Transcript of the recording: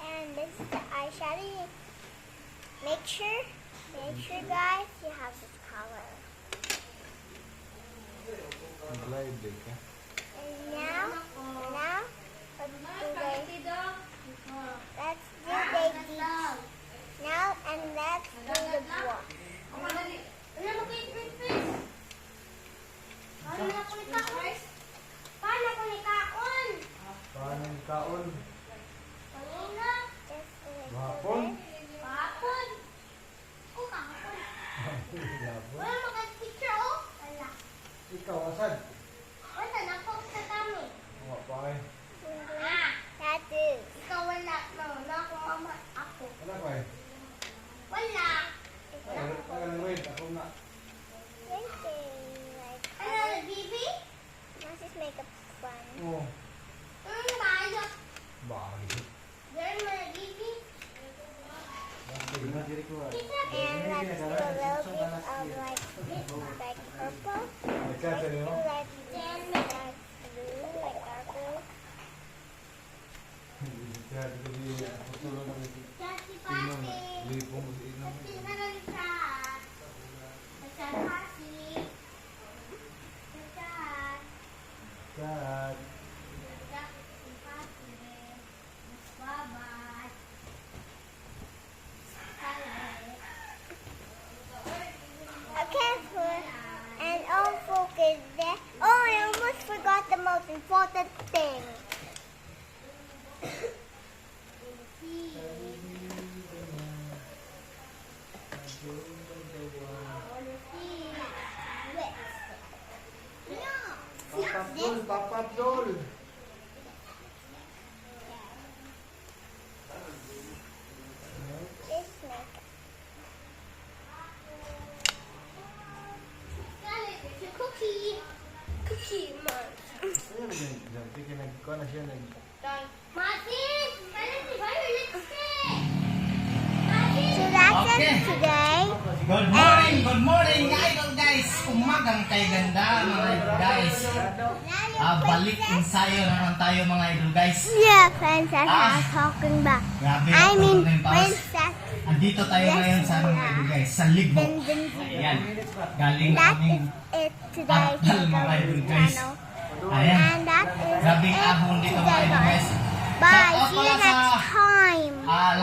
And this is the eyeshadow. Make sure guys, you have this color. Glide ka. And now, let's do the beach. Now, and let's do the brush. Paano yung kaon? Just like Mahapon? this. Ikaw, asan? Mga paay. Tattoo. Ano pa eh? Wait, ako na. Thinking like this is makeup fun. Oo. Bakit? Sige na, diri ko. And let's do a little bit of like purple. Nagkasali mo? Like blue, like dark blue. Kaya dito di putulong na ito. Inom, lipong inom. Kat. Okay, and all focus there. Oh, I almost forgot the most important thing. Papatol. This makeup. Cookie monster. Ano yun? Sige, nagkuha na siya. So that's it today. Good morning idol guys. Umagang kay ganda mga idol guys. Balik ensayo naman tayo mga idol guys. Yeah, princess, I'm talking back. Grabe I mean, na yung paus. princess. Andito tayo ngayon sa mga idol guys, sa Ligbo. Ayan, galing That kaming is it today's Aptal, mga idol, makeup guys. channel. Ayan, And that is grabing it ahon dito mga today, idol guys. guys. Bye. Shout out See you pala sa next time. lahat